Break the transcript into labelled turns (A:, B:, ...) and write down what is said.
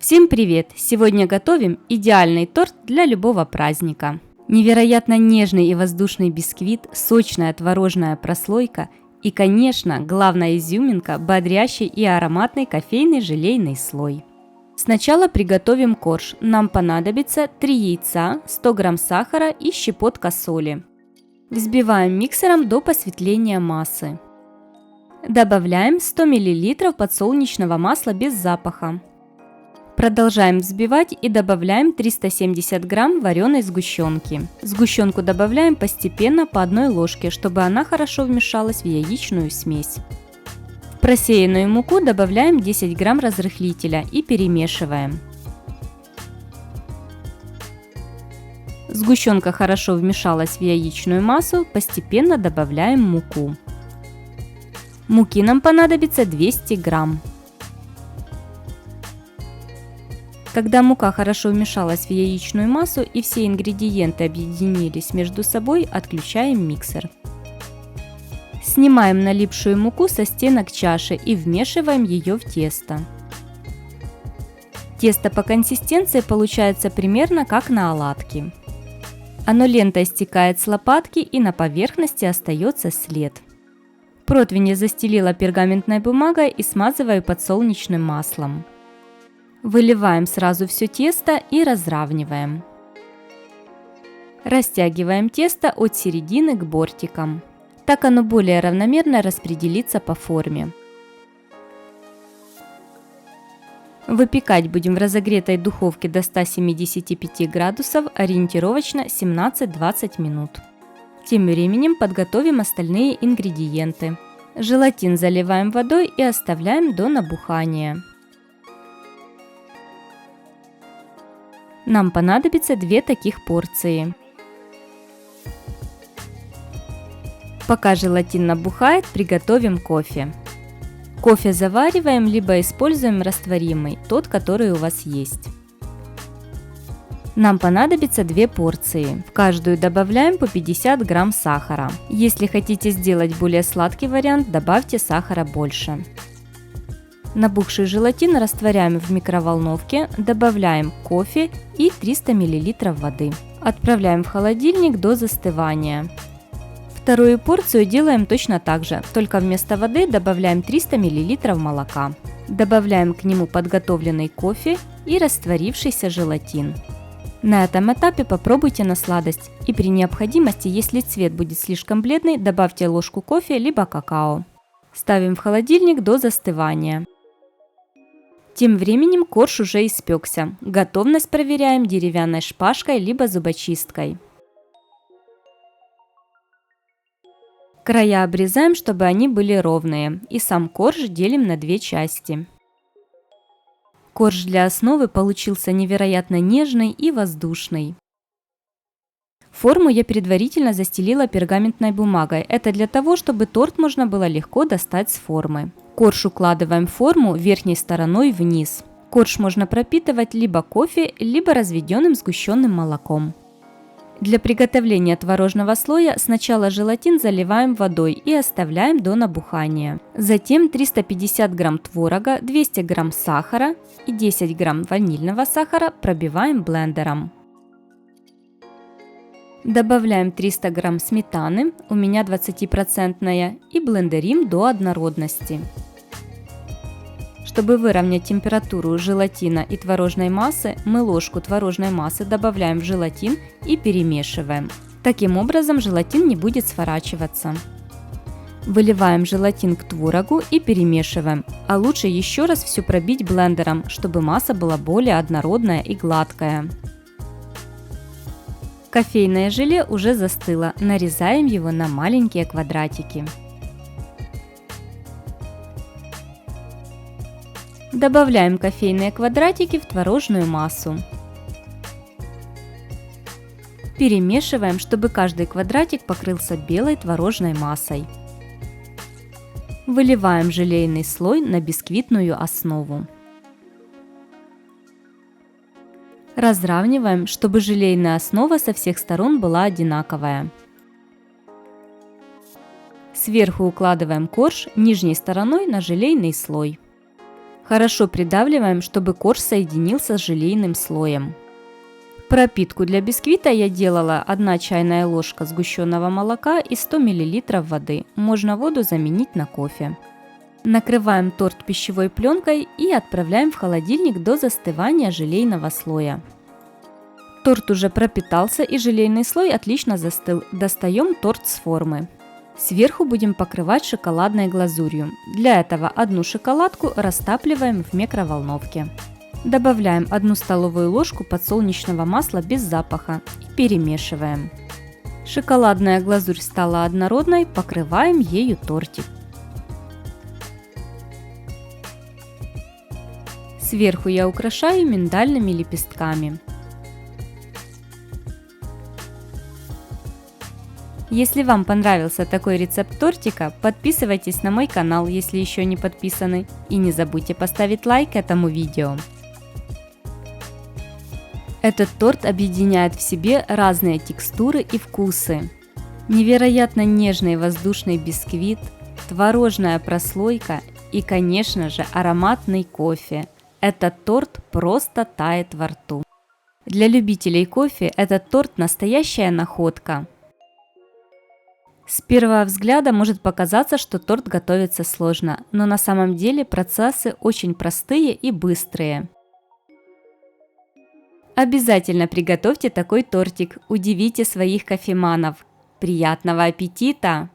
A: Всем привет! Сегодня готовим идеальный торт для любого праздника. Невероятно нежный и воздушный бисквит, сочная творожная прослойка и, конечно, главная изюминка – бодрящий и ароматный кофейный желейный слой. Сначала приготовим корж. Нам понадобится 3 яйца, 100 г сахара и щепотка соли. Взбиваем миксером до посветления массы. Добавляем 100 мл подсолнечного масла без запаха. Продолжаем взбивать и добавляем 370 грамм вареной сгущенки. Сгущенку добавляем постепенно по 1 ложке, чтобы она хорошо вмешалась в яичную смесь. В просеянную муку добавляем 10 грамм разрыхлителя и перемешиваем. Сгущенка хорошо вмешалась в яичную массу, постепенно добавляем муку. Муки нам понадобится 200 грамм. Когда мука хорошо вмешалась в яичную массу и все ингредиенты объединились между собой, отключаем миксер. Снимаем налипшую муку со стенок чаши и вмешиваем ее в тесто. Тесто по консистенции получается примерно как на оладьи. Оно лентой стекает с лопатки и на поверхности остается след. Противень я застелила пергаментной бумагой и смазываю подсолнечным маслом. Выливаем сразу все тесто и разравниваем. Растягиваем тесто от середины к бортикам. Так оно более равномерно распределится по форме. Выпекать будем в разогретой духовке до 175 градусов ориентировочно 17-20 минут. Тем временем подготовим остальные ингредиенты. Желатин заливаем водой и оставляем до набухания. Нам понадобится 2 таких порции. Пока желатин набухает, приготовим кофе. Кофе завариваем, либо используем растворимый, тот, который у вас есть. Нам понадобится 2 порции. В каждую добавляем по 50 грамм сахара. Если хотите сделать более сладкий вариант, добавьте сахара больше. Набухший желатин растворяем в микроволновке, добавляем кофе и 300 мл воды. Отправляем в холодильник до застывания. Вторую порцию делаем точно так же, только вместо воды добавляем 300 мл молока. Добавляем к нему подготовленный кофе и растворившийся желатин. На этом этапе попробуйте на сладость и при необходимости, если цвет будет слишком бледный, добавьте ложку кофе либо какао. Ставим в холодильник до застывания. Тем временем корж уже испекся. Готовность проверяем деревянной шпажкой либо зубочисткой. Края обрезаем, чтобы они были ровные, и сам корж делим на 2 части. Корж для основы получился невероятно нежный и воздушный. Форму я предварительно застелила пергаментной бумагой. Это для того, чтобы торт можно было легко достать с формы. Корж укладываем в форму верхней стороной вниз. Корж можно пропитывать либо кофе, либо разведенным сгущенным молоком. Для приготовления творожного слоя сначала желатин заливаем водой и оставляем до набухания. Затем 350 грамм творога, 200 грамм сахара и 10 грамм ванильного сахара пробиваем блендером. Добавляем 300 грамм сметаны, у меня 20%, и блендерим до однородности. Чтобы выровнять температуру желатина и творожной массы, мы ложку творожной массы добавляем в желатин и перемешиваем. Таким образом желатин не будет сворачиваться. Выливаем желатин к творогу и перемешиваем, а лучше еще раз все пробить блендером, чтобы масса была более однородная и гладкая. Кофейное желе уже застыло, нарезаем его на маленькие квадратики. Добавляем кофейные квадратики в творожную массу. Перемешиваем, чтобы каждый квадратик покрылся белой творожной массой. Выливаем желейный слой на бисквитную основу. Разравниваем, чтобы желейная основа со всех сторон была одинаковая. Сверху укладываем корж нижней стороной на желейный слой. Хорошо придавливаем, чтобы корж соединился с желейным слоем. Пропитку для бисквита я делала 1 чайная ложка сгущенного молока и 100 мл воды. Можно воду заменить на кофе. Накрываем торт пищевой пленкой и отправляем в холодильник до застывания желейного слоя. Торт уже пропитался и желейный слой отлично застыл. Достаем торт с формы. Сверху будем покрывать шоколадной глазурью. Для этого 1 шоколадку растапливаем в микроволновке. Добавляем 1 столовую ложку подсолнечного масла без запаха и перемешиваем. Шоколадная глазурь стала однородной, покрываем ею тортик. Сверху я украшаю миндальными лепестками. Если вам понравился такой рецепт тортика, подписывайтесь на мой канал, если еще не подписаны, и не забудьте поставить лайк этому видео. Этот торт объединяет в себе разные текстуры и вкусы. Невероятно нежный воздушный бисквит, творожная прослойка и, конечно же, ароматный кофе. Этот торт просто тает во рту. Для любителей кофе этот торт настоящая находка. С первого взгляда может показаться, что торт готовится сложно, но на самом деле процессы очень простые и быстрые. Обязательно приготовьте такой тортик, удивите своих кофеманов. Приятного аппетита!